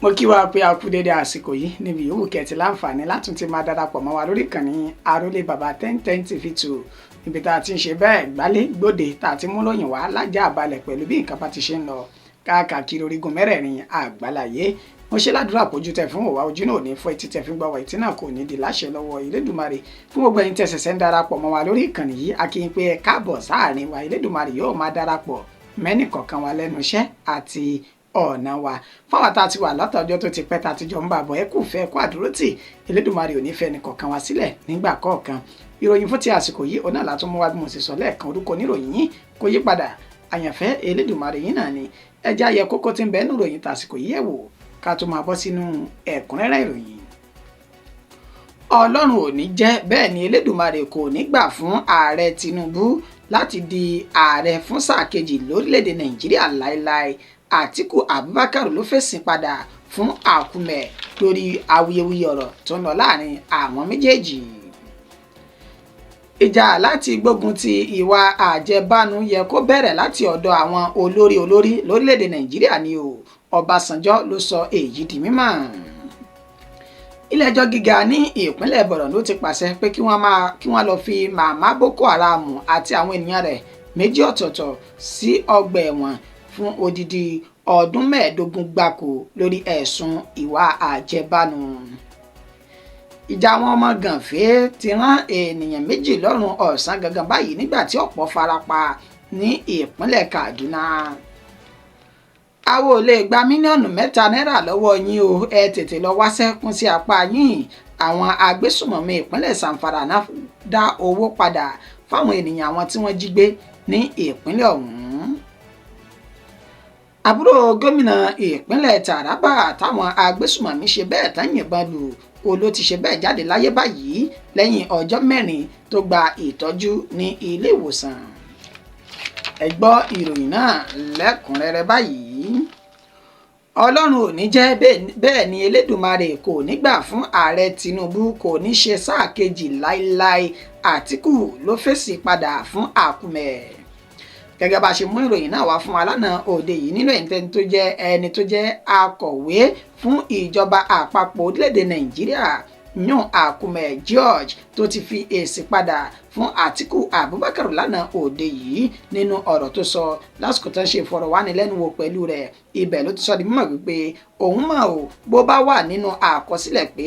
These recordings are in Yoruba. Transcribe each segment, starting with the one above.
mo kí wa pé a kú dédé àsìkò yìí níbi yòówù kẹtì láǹfààní látún ti máa darapọ̀ mọ́ wa lórí ìkànnì Àrólé Bàbá 1010 TV2 níbi tá a ti ń ṣe bẹ́ẹ̀ gbálé gbòde tá a ti mú lóyìn wá lájà àbálẹ̀ pẹ̀lú bí nǹkan bá ti ṣe ń lọ káàkiri orígun mẹ́rẹ̀ẹ̀rin àgbáláyé. Mo ṣe ládùúrà pójú tẹ fún òwà ojú náà ní fún etí tẹ fi gbọ́ wa ìtí náà kò ní di láṣẹ lọ́wọ́ Elédùmarè. Fún gbogbo ẹ̀yin tẹ́ ṣẹ̀ṣẹ̀ ń darapọ̀ mọ́ wa lórí ìkànnì yìí a kí yín pé ẹ káàbọ̀ sáàrin wa. Elédùmarè yóò máa darapọ̀ mẹ́nì kọ̀ọ̀kan wa lẹ́nu iṣẹ́ àti ọ̀nà wa. Fáwọn tá a ti wà látọjọ́ tó ti pẹ́ tá a ti jọ ń bàbọ̀ ẹ kú fẹ́ kú àdúrótì. Elédùmarè ò ní fẹ́ nìkọ̀ọ̀kan wa sílẹ̀ nígbà kọ̀ọ̀kan. Ìròyìn fún ti àsìkò yìí ọ̀nà látún mú wá bí mo sì sọ lẹ́ẹ̀kan orúkọ oníròyìn yìí kò yí padà àyànfẹ́ Elédùmarè yìí náà ni. Ẹjẹ́ ayẹ kókó tí ń bẹ nínú ìròyìn tàsìkò yìí ẹ̀ wò ká tó máa bọ́ sínú ẹ̀kúnrẹ́rẹ́ ìròyìn. Ọlọ́run ò ní jẹ́ bẹ́ẹ̀ ni Elédùmarè kò ní gbà fún ààrẹ Tinubu láti di ààrẹ fún sáà kejì lórílẹ̀‐èdè Nàìjíríà láéláé. Àtíkù Abubakar ló fèsì padà fún Àkúmẹ lórí awuyewuye ọ̀rọ̀ tó ń lọ láàrin àwọn méjèèjì. Ìjà láti gbógun ti ìwà àjẹbánu yẹ kó bẹ̀rẹ̀ láti ọ̀dọ̀ àwọn olórí lórílẹ̀‐èdè Nàìjíríà ni o. Ọbásanjọ́ ló sọ èyí di mímọ̀. Ilé-ẹjọ́ gíga ní ìpínlẹ̀ Borno ló ti pàṣẹ pé kí wọ́n lọ fi màmá Boko Haram àti àwọn ènìyàn rẹ̀ méjì ọ̀tọ̀ọ̀tọ̀ sí ọgbà ẹ̀wọ̀n fún odidi ọdún 15 gbáko lórí ẹ̀sùn ìwà àjẹbánu. Ìjà àwọn ọmọ gànfẹ́ ti rán ènìyàn méjì lọ́rùn ọ̀sán gangan báyìí nígbà tí ọ̀pọ̀ farapa ní ìpínlẹ̀ Kaduna. Àwọn ò lè gba mílíọ̀nù 3 náírà lọ́wọ́ yín o, ẹ tètè lọ wáṣẹ́ kún sí apá yín. Àwọn agbésùmọ̀mí ìpínlẹ̀ Zamfara náà dá owó padà fáwọn ènìyàn àwọn tí wọ́n jí gbé ní ìpínlẹ̀ ọ̀hún. Àbúrò gómìnà ìpínlẹ̀ Taraba táwọn agbésùmọ̀mí ṣe bẹ́ẹ̀ tán yìnbọn lù ló ti ṣe bẹ́ẹ̀ jáde láyé báyìí lẹ́yìn ọjọ́ 4 tó gba ìtọ́jú ní ilé ìwòsàn. Ẹ gbọ́ ìròyìn náà lẹ́kùnrẹ́rẹ́ báyìí. Ọlọ́run ò ní jẹ́ bẹ́ẹ̀ ni Elédùmarè kò ní gbà fún ààrẹ Tinubu kò ní ṣe sáà kejì láéláé. Àtíkù ló fèsì padà fún Àkúmẹ. Gẹ́gẹ́ bá ṣe mú ìròyìn náà wá fún wa lánàá òde yìí nínú ẹni tó jẹ́ akọ̀wé fún ìjọba àpapọ̀ orílẹ̀-èdè Nàìjíríà yan Àkúmẹ George tó ti fi èsì padà fún Àtíkù Abubakar lánàá òde yìí nínú ọ̀rọ̀ tó sọ lásìkò tó ń ṣe ìfọ̀rọ̀wánilẹ́nuwò pẹ̀lú rẹ̀. Ibẹ̀ ló ti sọ di mímọ̀ wípé òun mọ̀ ò bó bá wà nínú àkọsílẹ̀ pé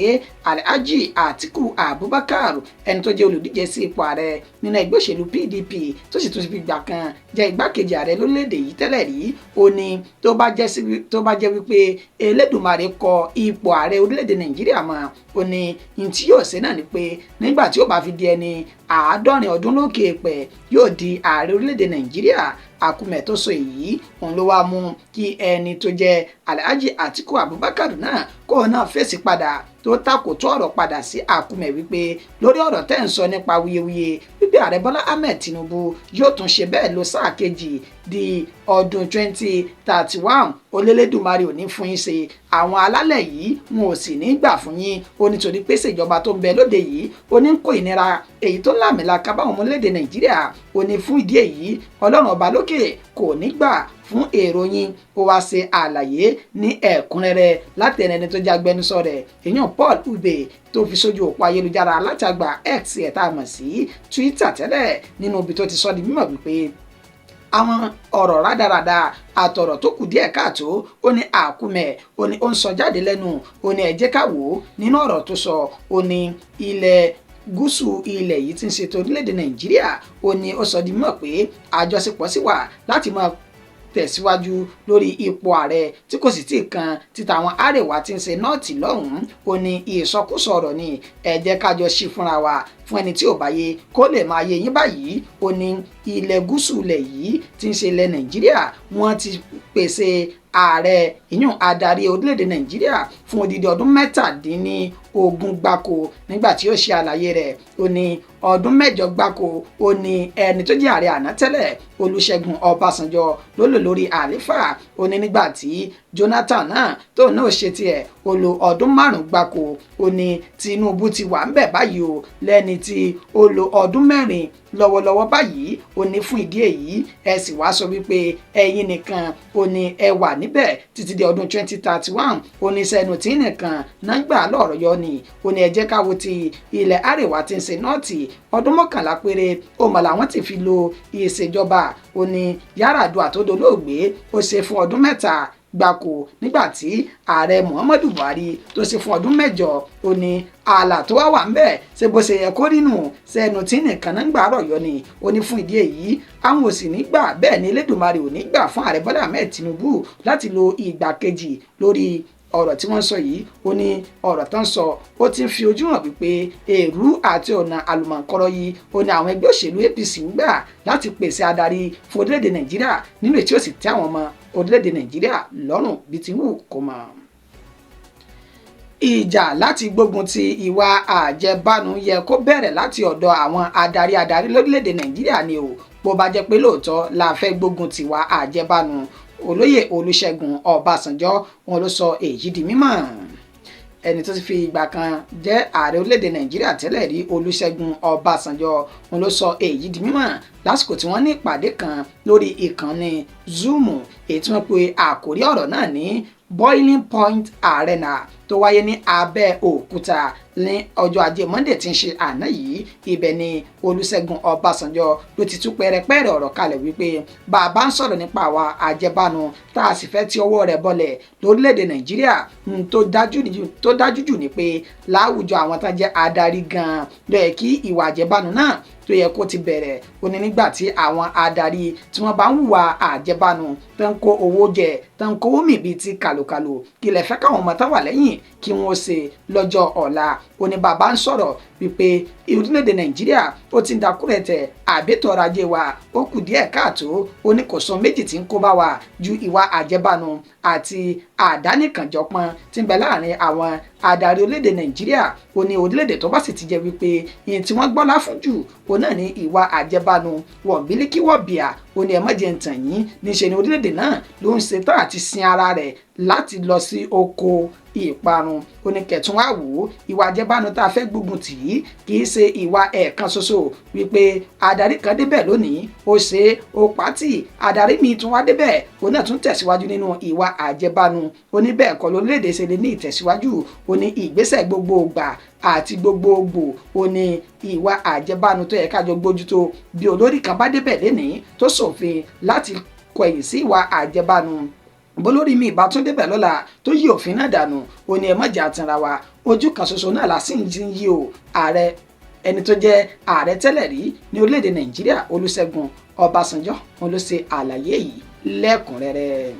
Alhaji Àtíkù Abubakar ẹni tó jẹ́ olùdíje sí ipò ààrẹ nínú ẹgbẹ́ òṣèlú PDP tó sì tún fi gbà kan jẹ́ igbákejì ààrẹ lórílẹ̀‐èdè yìí tẹ́lẹ̀ rí ó ní tó bá jẹ́ wípé Elédùmarè kọ ipò ààrẹ orílẹ̀‐èdè Nàìjíríà mọ́ ó ní ní tí yóò ṣe náà ni pé nígbà tí ó bá fi di ẹni 50 ọdún lókè èèpẹ̀ yóò di ààrẹ orílẹ̀‐èdè Nàìjíríà. Àkúmẹ tó sọ èyí òun ló wá mú kí ẹni tó jẹ́ Alhaji Àtíkù Abubakar náà kó náà fèsì padà tó takòtó ọ̀rọ̀ padà sí Àkúmẹ wípé lórí ọ̀rọ̀ tẹ́ ń sọ nípa wuyewuye wípé ààrẹ Bọ́lá Ahmed Tinubu yóò tún ṣe bẹ́ẹ̀ lọ sáà kejì di ọdún 2031 Olódùmarè ò ní fún yín ṣe àwọn alálẹ̀ yìí wọn ò sì ní gbà fún yín ó nítorí pé ìṣèjọba tó ń bẹ lóde yìí ó ní kó ìnira èyí tó láàmìlaka báwọn ọmọ orílẹ̀-èdè Nàìjíríà ó ní fún ìdí èyí Ọlọ́run ọba lókè kò ní gbà fún èrò yín ó wá ṣe àlàyé ní ẹ̀kúnrẹ́rẹ́ látẹnu ẹni tó jẹ́ agbẹnusọ rẹ̀ èèyàn Paul Ube tó fi sójú òpó ayélujára alátagbà X ẹ̀ tá a mọ̀ sí Twitter tẹ́lẹ̀ nínú ibi tó ti sọ di mímọ̀ wípé àwọn ọ̀rọ̀ rádaràda àtọ̀rọ̀ tó kù díẹ̀ káàtó ó ní Àkúmẹ ó ní ó ń sọ jáde lẹ́nu ó ní ẹ jẹ́ ká wò ó nínú ọ̀rọ̀ tó sọ ó ní ilẹ̀ gúúsù ilẹ̀ yìí ti ń ṣètò orílẹ̀-èdè Nàìjíríà ó ní ó sọ di mímọ̀ pé àjọṣepọ̀ sì wà láti máa tẹ̀síwájú lórí ipò ààrẹ tí kò sì tí kan títa àwọn àrèwá tí ń ṣe nọ́ọ̀tì lọ́hùn-ún ó ní ìsọkúsọ ọ̀rọ̀ ni ẹ jẹ́ ká jọ ṣí fúnra wa fún ẹni tí ò bá yé kó lè máa yé yín báyìí ó ní ilẹ̀ gúúsù ilẹ̀ yìí tí ń ṣe ilẹ̀ Nàìjíríà wọ́n ti pèsè ààrẹ ìyún adarí orílẹ̀-èdè Nàìjíríà fún odidi ọdún 17 gbáko nígbà tí ó ṣe àlàyé rẹ̀ ó ní ọdún 8 gbáko ó ní ẹni tó jẹ́ ààrẹ àná tẹ́lẹ̀ Olúṣẹ́gun Ọbásanjọ́ ló lò lórí àlééfà ó ní nígbà tí Jonathan náà tóun náà ṣe tiẹ̀ ó lò ọdún 5 gbáko ó ní Tinubu ti wà ń bẹ̀ báyìí o lẹ́ni tí ó lò ọdún 4 lọ́wọ́lọ́wọ́ báyìí ó ní fún ìdí èyí ẹ sì wá sọ wípé ẹ̀yin nìkan ó ní ẹ wà níbẹ̀ títí di ọdún 2031 ó ní sẹ́nu tí nìkan náà gbà lọ́rọ̀ yọ ni ó ní ẹ jẹ́ ká wo ti ilẹ̀ àríwá tí ń ṣe nọ́ọ̀tì ọdún 11 péré ó mọ̀ làwọn ti fi lo ìṣèjọba ó ní Yar'Adua tó dolóògbé ó ṣe fún ọdún 3 gbáko nígbàtí ààrẹ Muhammadu Buhari tó ṣe fún ọdún 8 ó ní ààlà tó wà ń bẹ̀ ṣe bó ṣe yẹ kó nínú sẹ́nu tí nìkan náà ń gbà rọ̀yọ́ ni ó ní fún ìdí èyí àwọn ò sì ní gbà bẹ́ẹ̀ ni Elédùmarè ò ní gbà fún ààrẹ Bọ́lá Ahmed Tinubu láti lo ìgbà kejì lórí ọ̀rọ̀ tí wọ́n sọ yìí ó ní ọ̀rọ̀ tán sọ ó ti ń fi ojú hàn wípé èrú àti ọ̀nà àlùmọ̀kọ́rọ́ yìí ó ní àwọn ẹgbẹ́ òṣèlú APC ń gbà láti pèsè adarí fún orílẹ̀-èdè Nàìjíríà nínú ètí ó sì tẹ́ àwọn ọmọ orílẹ̀-èdè Nàìjíríà lọ́rùn bí ti wù kó mọ̀. Ìjà láti gbógun ti ìwà àjẹbánu yẹ kó bẹ̀rẹ̀ láti ọ̀dọ̀ àwọn adarí lórílẹ̀-èdè Nàìjíríà ni o bó bá jẹ́ pé lóòótọ́ la fẹ́ gbógun ti ìwà àjẹbánu Olóyè Olúṣẹ́gun Ọbásanjọ́ wọn ló sọ èyí di mímọ̀ ẹni tó ti fi ìgbà kan jẹ́ ààrẹ orílẹ̀-èdè Nàìjíríà tẹ́lẹ̀ rí Olúṣẹ́gun Ọbásanjọ́ wọn ló sọ èyí di mímọ̀ lásìkò tí wọ́n ní ìpàdé kan lórí ìkànnì Zoom èyí tí wọ́n pe àkórí ọ̀rọ̀ náà ní Boiling Point Arena tó wáyé ní Abẹ́òkúta ní ọjọ́ ajé Monday tí ń ṣe àná yìí ibẹ̀ ni Olúṣẹ́gun Ọbásanjọ́ ló ti tú pẹ́rẹpẹ́rẹ ọ̀rọ̀ kalẹ̀ wípé bàbá ń sọ̀rọ̀ nípa àwa àjẹbánu tá a sì fẹ́ tí ọwọ́ rẹ̀ bọ́lẹ̀ lórílẹ̀‐èdè Nàìjíríà tó dájú jù ni pé láwùjọ àwọn tá jẹ́ adarí gan-an ló yẹ kí ìwà àjẹbánu náà tó yẹ kó ti bẹ̀rẹ̀ ó ní nígbà tí àwọn adarí tí wọ́n bá ń hùwà àjẹbánu tó ń kó owó jẹ tó ń kówó mì bíi ti kàlòkàlò kí lè fẹ́ káwọn ọmọ tá wà lẹ́yìn kí wọ́n ṣe lọ́jọ́ ọ̀la ó ní bàbá ń sọ̀rọ̀ wípé orílẹ̀-èdè Nàìjíríà ó ti ń dakúrẹ̀tẹ̀ àbẹ́tọ̀ ọrọ̀ ajé wa ó kù díẹ̀ káàtó ó ní kò sọ méjì tí ń kó bá wa ju ìwà àjẹbánu àti àdánìkànjọpọ́n tí ń bẹ láàrin àwọn adarí orílẹ̀-èdè Nàìjíríà ó ní orílẹ̀-èdè tó bá sì ti jẹ́ wípé ìyẹn tí wọ́n gbọ́lá fún jù ó náà ní ìwà àjẹbánu wọ̀nbílíkì wọ̀bìà ó ní ẹ má jẹ́ ń tàn yín níṣẹ́ ni orílẹ̀-èdè náà ló ń ṣetán àti sin ara rẹ̀ láti lọ sí oko ìparun oníkẹtùn wá wò ó ìwà àjẹbánu tá a fẹ́ gbógun tì í kì í ṣe ìwà ẹ̀ẹ̀kan ṣoṣo wípé adarí kan débẹ̀ lónìí ó ṣe é ó pàtì adarí mi tún wá débẹ̀ ó náà tún tẹ̀síwájú nínú ìwà àjẹbánu ó ní bẹ́ẹ̀ kọ́ lórílẹ̀‐èdè ṣe lè ní ìtẹ̀síwájú ó ní ìgbésẹ̀ gbogbogbà àti gbogbogbò ó ní ìwà àjẹbánu tó yẹ kájọ gbójútó bí olórí kan bá débẹ̀ lénìí tó ṣòfin láti kọ̀yìn sí ìwà àjẹbánu bólórí mi ìbá tún débẹ̀ lọ́la tó yí òfin náà dànù ó ní ẹ má jẹ́ àtànra wa ojú kan ṣoṣo náà la sì ń yí o ààrẹ ẹni tó jẹ́ ààrẹ tẹ́lẹ̀ rí ní orílẹ̀-èdè Nàìjíríà Olúṣẹ́gun Ọbásanjọ́ wọn ló ṣe àlàyé yìí lẹ́kùnrẹ́rẹ́.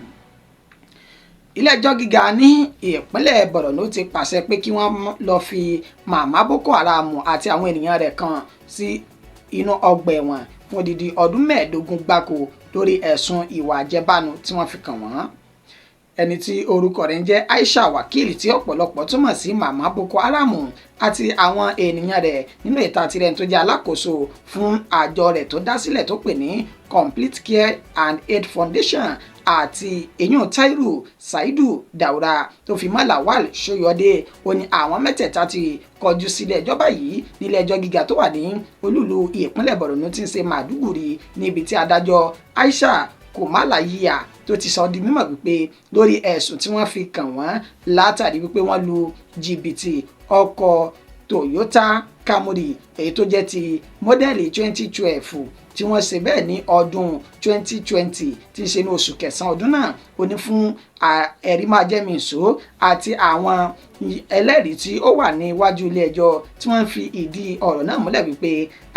Ilé-ẹjọ́ gíga ní ìpínlẹ̀ Borno ti pàṣẹ pé kí wọ́n lọ fi màmá Boko Haram àti àwọn ènìyàn rẹ̀ kan sí inú ọgbà ẹ̀wọ̀n fún odidi ọdún 15 gbáko lórí ẹ̀sùn ìwà àjẹbánu tí wọ́n fi kàn wọ́n. ẹni tí orúkọ rẹ̀ ń jẹ́ Aisha Wakil tí ọ̀pọ̀lọpọ̀ túmọ̀ sí màmá Boko Haram àti àwọn ènìyàn rẹ̀ nínú ìta tirẹ̀ tó jẹ́ alákòóso fún àjọ rẹ̀ tó dá sílẹ̀ tó pè ní Complete Care and Aid Foundation àti èyàn Tairu Saidu Daura tó fi mọ́ Lawal Soyode ó ní àwọn mẹ́tẹ̀ẹ̀ta ti kọjú sílé ẹjọ́ báyìí nílé ẹjọ́ gíga tó wà ní olúlu ìpínlẹ̀ Borno tí ń ṣe Maiduguri níbi tí adájọ́ Aisha Kòmáláyíyà tó ti sọ di mímọ̀ wípé lórí ẹ̀sùn tí wọ́n fi kàn wọ́n látàrí wípé wọ́n lu jìbìtì ọkọ̀ Toyota Camry èyí tó jẹ́ ti mọ́dẹ́lì 2012 tí wọ́n ṣe bẹ́ẹ̀ ní ọdún 2020 tí ń ṣe ní oṣù kẹsàn-án ọdún náà ó ní fún ẹ̀rí máa jẹ́ mi ìṣó àti àwọn ẹlẹ́rìí tí ó wà níwájú ilé ẹjọ́ tí wọ́n fi ìdí ọ̀rọ̀ náà múlẹ̀ wípé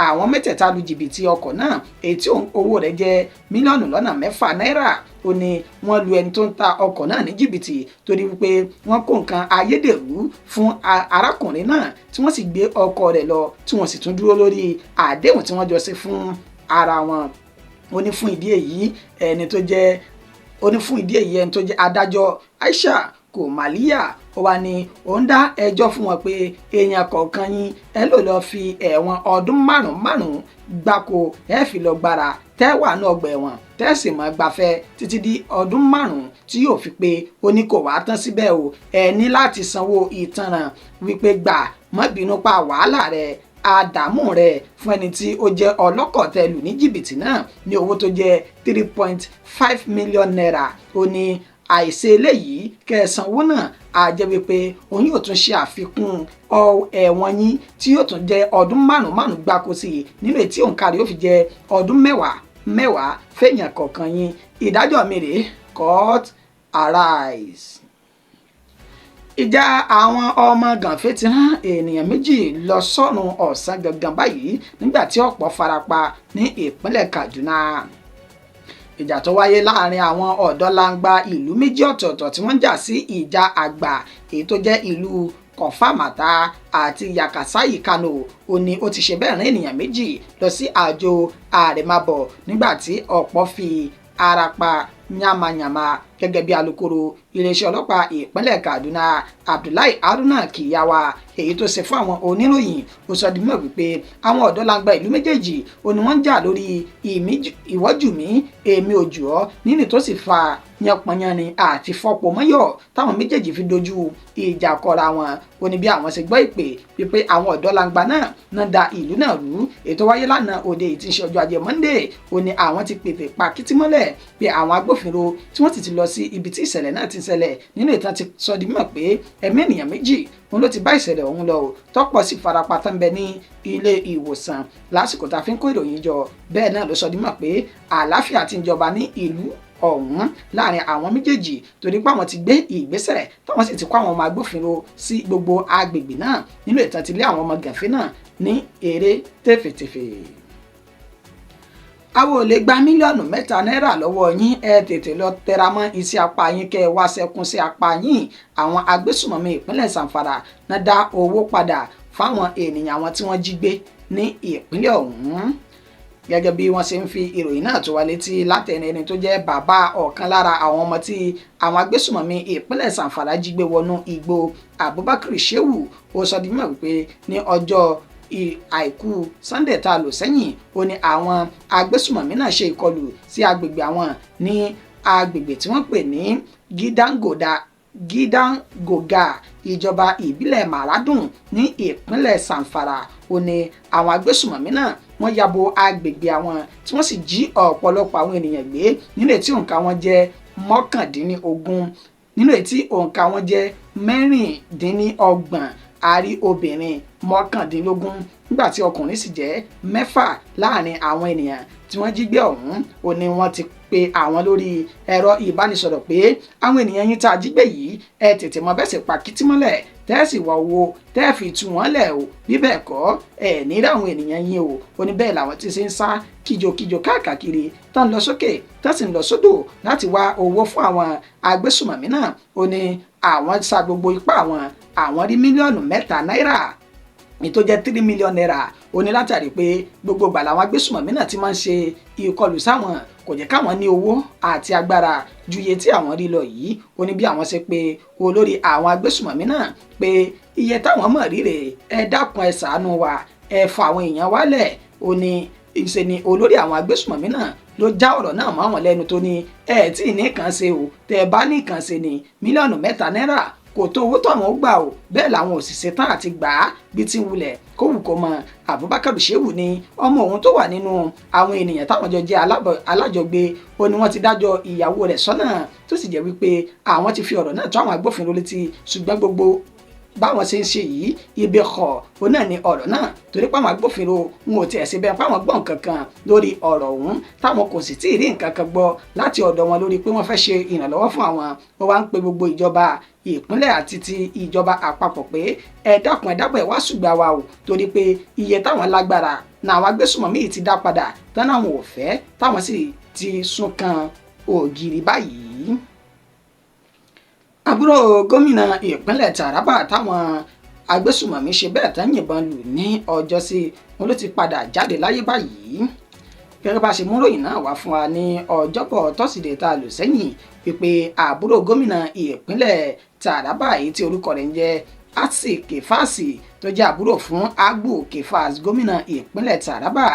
àwọn mẹ́tẹ̀ẹ̀ta lu jìbìtì ọkọ̀ náà èyí tí owó rẹ̀ jẹ́ mílíọ̀nù lọ́nà 6 náírà ó ní wọ́n lu ẹni tó ń ta ọkọ̀ náà ní jìbìtì torí wípé wọ́n kó nǹkan ayédèrú fún arákùnrin náà tí wọ́n sì gbé ọkọ̀ rẹ̀ lọ tí wọ́n sì tún dúró lórí àdéhùn tí wọ́n jọ ṣe fún ara wọn. ó ní fún ìdí èyí ẹni tó jẹ́ adájọ́ Aisha Kòmáláyà ó wá ní òun dá ẹjọ́ fún wọn pé èèyàn kọ̀ọ̀kan yín ẹ lò lọ́ọ́ fi ẹ̀wọ̀n ọdún márùn-ún gbáko ẹ fi lọ gbára tẹ́wà náà ọgbà ẹ̀wọ̀n tẹ́sì mọ́ gbafẹ́ títí di ọdún márùn-ún tí yóò fi pé ó ní kò wá tán síbẹ̀ o ẹ ní láti sanwó ìtanràn wípé gbà má bínú pa wàhálà rẹ̀ àdàmú rẹ̀ fún ẹni tí ó jẹ́ ọlọ́kọ̀ tẹ́ lù ní jìbìtì náà ní owó tó jẹ́ 3.5 million naira ó ní àìṣe eléyìí kẹsànwó náà á jẹ́ wípé òun yóò tún ṣe àfikún ẹ̀wọ̀n yín tí yóò tún jẹ́ ọdún márùn-ún gbáko sí i nínú ètí òǹkà rẹ̀ yóò fi jẹ́ ọdún mẹ́wàá fẹ̀yàn kọ̀ọ̀kan yín ìdájọ́ mi rèé court arise. Ìjà àwọn ọmọ gànfẹ́ ti rán ènìyàn méjì lọ sọ́run ọ̀sán gangan báyìí nígbà tí ọ̀pọ̀ farapa ní ìpínlẹ̀ Kaduna. Ìjà tó wáyé láàrin àwọn ọ̀dọ́langba ìlú méjì ọ̀tọ̀ọ̀tọ̀ tí wọ́n jà sí ìjà àgbà èyí tó jẹ́ ìlú Kọ̀fàmàtà àti Yàkàsáyì Kano ó ní ó ti ṣe bẹ́ẹ̀ rán ènìyàn méjì lọ sí àjò àrèmábọ̀ nígbà tí ọ̀pọ̀ fi ara pa yamayama gẹ́gẹ́ bí alukoro iléeṣẹ́ ọlọ́pàá ìpínlẹ̀ Kaduna Abdullahi Haruna Kiyawa èyí tó ṣe fún àwọn oníròyìn ó sọ di mímọ̀ wípé àwọn ọ̀dọ́langba ìlú méjèèjì ó ní wọ́n ń jà lórí ìwọ́jùmí èmi òjù ọ́ nínú tó sì fa yanpanyanni àti fọ́pọ̀ mọ́yọ̀ táwọn méjèèjì fi dojú ìjà kọra wọn ó ní bí àwọn ṣe gbọ́ ìpè wípé àwọn ọ̀dọ́langba náà da ìlú náà rú ètò wáyé lánàá òde tí ń ṣe ọjọ́ ajé Monday ó ní àwọn ti pètè pa kìtìmọ́lẹ̀ pé àwọn agbófinró tí wọ́n ti lọ sí ibi tí ìṣẹ̀lẹ̀ náà ti ṣẹlẹ̀ nínú ìtàn ti sọ di mímọ̀ pé ẹ̀mí ènìyàn méjì òun ló ti bá ìṣẹ̀lẹ̀ ọ̀hún lọ tọ́pọ̀ sì farapa tán bẹ ní ilé ìwòsàn lásìkò tá a fi ń kó ìròyìn jọ bẹ́ẹ̀ náà ló sọ di mímọ̀ pé àlàáfíà ti ń jọba ní ìlú ọ̀hún láàrin àwọn méjèèjì torí pé àwọn ti gbé ìgbésẹ̀ táwọn sì ti kó àwọn ọmọ agbófinró sí gbogbo agbègbè náà nínú ìtàn ti lé àwọn ọmọ gànfẹ́ náà ní eré tẹ́fẹ̀tẹ́fẹ̀. àwọn ò lè gba mílíọ̀nù 3 náírà lọ́wọ́ yín ẹ tètè lọ tẹra mọ́ iṣẹ́ apá yín kẹ́ ẹ wá sẹ́kún sí apá yín àwọn agbésùmọ̀mí ìpínlẹ̀ Zamfara náà dá owó padà fáwọn ènìyàn àwọn tí wọ́n jí gbé ní ìpínlẹ̀ ọ̀hún gẹ́gẹ́ bí wọ́n ṣe ń fi ìròyìn náà tó wá létí látẹnu ẹni tó jẹ́ bàbá ọ̀kan lára àwọn ọmọ tí àwọn agbésùmọ̀mí ìpínlẹ̀ Zamfara jí gbé wọnú igbó Abubakar Shehu ó sọ di mímọ̀ wípé ní ọjọ́ àìkú Sunday tá a lò sẹ́yìn ó ní àwọn agbésùmọ̀mí náà ṣe ìkọlù sí agbègbè àwọn ní agbègbè tí wọ́n pè ní Gidangoga ìjọba ìbílẹ̀ Maradun ní ìpínlẹ̀ Zamfara ó ní àwọn agbésùmọ̀mí náà wọ́n yabo agbègbè àwọn tí wọ́n sì jí ọ̀pọ̀lọpọ̀ àwọn ènìyàn gbé nínú èyí tí òǹkà wọn jẹ́ 19 nínú èyí tí òǹkà wọn jẹ́ 26 àrí obìnrin 19 nígbà tí ọkùnrin sì jẹ́ 6 láàrin àwọn ènìyàn tí wọ́n jí gbé ọ̀hún ó ní wọ́n ti pe àwọn lórí ẹ̀rọ ìbánisọ̀rọ̀ pé àwọn ènìyàn yín tá a jí gbé yìí ẹ tètè mọ bẹ́ẹ̀ sì pa kìtìmọ́lẹ̀ tẹ́ẹ̀sì wọ owó tẹ́ẹ̀ fi tú wọn lẹ̀ o bí bẹ́ẹ̀ kọ́ ẹ̀ ní àwọn ènìyàn yín o ó ní bẹ́ẹ̀ làwọn ti ṣe ń sá kíjokíjo káàkiri tán lọ sókè tán sì ń lọ sódò láti wá owó fún àwọn agbésùmọ̀mí náà ó ní àwọn sa gbogbo ipá àwọn rí mílíọ̀nù 3 náírà ní tó jẹ́ 3 million naira ó ní látàrí pé gbogbo ìgbà làwọn agbésùmọ̀mí náà ti máa ń ṣe ìkọlù sáwọn kò jẹ́ káwọn ní owó àti agbára ju iye tí àwọn rí lọ yìí ó ní bí àwọn ṣe pé olórí àwọn agbésùmọ̀mí náà pé iye táwọn mọ̀ rí rèé ẹ dákun ẹ ṣàánú wa ẹ fa àwọn èèyàn wálẹ̀ ó ní ìṣe ni olórí àwọn agbésùmọ̀mí náà ló já ọ̀rọ̀ náà mọ́ àwọn lẹ́nu tó ní ẹ tí ì ní kàn ṣe o tẹ́ ẹ bá ní kàn ṣe ní mílíọ̀nù 3 náírà kò tó owó tó àwọn ó gbà o bẹ́ẹ̀ làwọn òṣìṣẹ́ tán àti gbà á bí tí ń wulẹ̀ kó wù kó mọ Abubakar Shehu ni ọmọ òun tó wà nínú àwọn ènìyàn táwọn jọ jẹ́ alájọgbé ó ní wọ́n ti dájọ́ ìyàwó rẹ̀ sọ́nà tó sì jẹ́ wípé àwọn ti fi ọ̀rọ̀ náà tó àwọn agbófinró létí ṣùgbọ́n gbogbo báwọn ṣe ń ṣe yìí ibi kọ̀ ó náà ní ọ̀rọ̀ náà torí pé àwọn agbófinró ń ò tiẹ̀ ṣe bẹ́ẹ̀ fáwọn gbọ́ nǹkan kan lórí ọ̀rọ̀ ọ̀hún táwọn kò sì tí ì rí nǹkan kan gbọ́ láti ọ̀dọ̀ wọn lórí pé wọ́n fẹ́ ṣe ìrànlọ́wọ́ fún àwọn ó wá ń pe gbogbo ìjọba ìpínlẹ̀ àti ti ìjọba àpapọ̀ pé ẹ dákun ẹ dábọ̀ ẹ wá ṣùgbà wa o torí pé iye táwọn lágbára náà àwọn agbésùmọ̀mí ti dá padà tán àwọn ò fẹ́ táwọn sì ti sún kan ògiri báyìí. àbúrò gómìnà ìpínlẹ̀ Taraba táwọn agbésùmọ̀mí ṣe bẹ́ẹ̀ tán yìnbọn lù ní ọjọ́sí wọn ló ti padà jáde láyé báyìí gẹ́gẹ́ bá ṣe mú ròyìn náà wá fún wa ní ọjọ́bọ̀ tọ́sídẹ̀ẹ́ tá a lò sẹ́yìn pípé àbúrò gómìnà ìpínlẹ̀ Taraba èyí tí orúkọ rẹ̀ ń jẹ́ Atsi Kefasi tó jẹ́ àbúrò fún Agbu Kefas gómìnà ìpínlẹ̀ Taraba.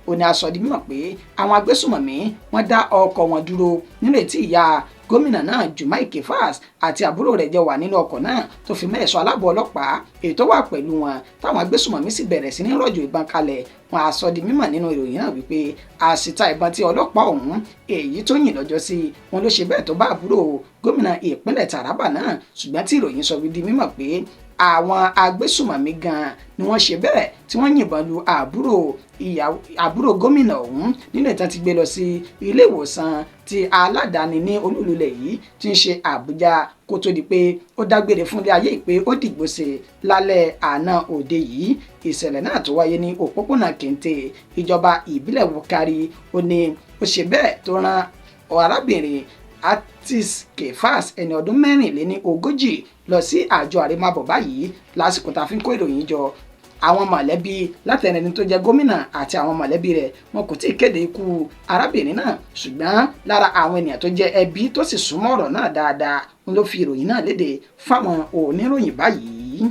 Ó ní aṣọ di mímọ̀ pé àwọn agbésùmọ̀mí wọ́n dá ọkọ̀ wọn dúró nírètí ìyá gómìnà náà Jumai Kefas àti àbúrò rẹ̀ jẹ́ wà nínú ọkọ̀ náà tó fi mẹ́ẹ̀ṣọ́ aláàbò ọlọ́pàá èyí tó wà pẹ̀lú wọn táwọn agbésùmọ̀mí sì bẹ̀rẹ̀ sí ní rọ̀jò ìbọn kalẹ̀. Wọn a sọ di mímọ̀ nínú ìròyìn náà wípé àṣìta ìbọn tí ọlọ́pàá ọ̀hún èyí tó yìn lọ́jọ́ sí wọn ló ṣe bẹ́ẹ̀ tó bá àbúrò gómìnà ìpínlẹ̀ Taraba náà, ṣùgbọ́n tí ìròyìn sọ di mímọ̀ pé àwọn agbésùmọ̀mí gan-an ni wọ́n ṣe bẹ́ẹ̀ tí wọ́n yìnbọn lu àbúrò gómìnà ọ̀hún nínú ìtàn ti gbé lọ sí ilé ìwòsàn ti aládàáni ní olúlulẹ̀ yìí tí ń ṣe Àbújá kó tó di pé ó dágbére fúnlé ayé ìpè ó dìgbòsè lálẹ́ àná òde yìí. Ìṣẹ̀lẹ̀ náà tó wáyé ní òpópónà Kente ìjọba ìbílẹ̀ Wukari ó ní ó ṣe bẹ́ẹ̀ tó rán arábìnrin Atsi Kefas ẹni ọdún 40 lọ sí àjọ àrèmábọ̀ báyìí lásìkò tá a fi ń kó ìròyìn jọ. Àwọn mọ̀lẹ́bí látẹnẹni tó jẹ́ gómìnà àti àwọn mọ̀lẹ́bí rẹ̀ wọn kò tí ì kéde ikú arábìnrin náà, ṣùgbọ́n lára àwọn ènìyàn tó jẹ́ ẹbí tó sì súnmọ́ ọ̀rọ̀ náà dáadáa ń ló fi ìròyìn náà léde fáwọn oníròyìn báyìí.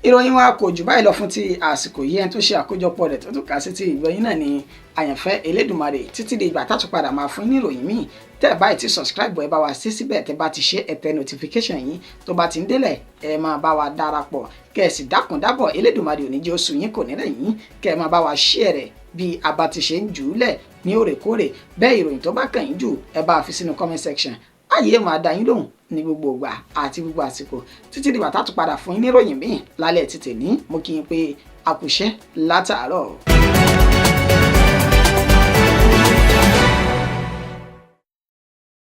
Ìròyìn wa kò jù báyìí lọ fún ti àsìkò yìí. Ẹni tó ṣe àkójọpọ̀ rẹ̀ tó tún kà sí ti ìgbọ̀yìn náà ni àyànfẹ́ Elédùmarè. Títí di ìgbà tátù padà máa fún ní ìròyìn míì. Tẹ́ ẹ báyìí ti subscribe ẹ bá wa sí síbẹ̀, tẹ́ bá ti ṣe ẹ̀tẹ̀ notification yìí tó bá ti ń délẹ̀ ẹ máa bá wa darapọ̀. Kẹ́ ẹ sì dákun dábọ̀ Elédùmarè ò ní jẹ́ oṣù yín kò ní rẹ̀ yín. Kẹ́ ẹ máa bá wa share rẹ̀ bí a bá ti ṣe ń jù ú lẹ̀ ní òrèkóòrè. Bẹ́ẹ̀ ìròyìn tó bá kàn yín jù ẹ bá fi sínú comment section. Ayé máa dá yín lóhùn ní gbogbo ìgbà àti gbogbo àsìkò. Títí di ìgbà tátù padà fún yín ní ìròyìn míì lálẹ́ ti tèmi. Mo kí yín pé a kú iṣẹ́ látàárọ̀.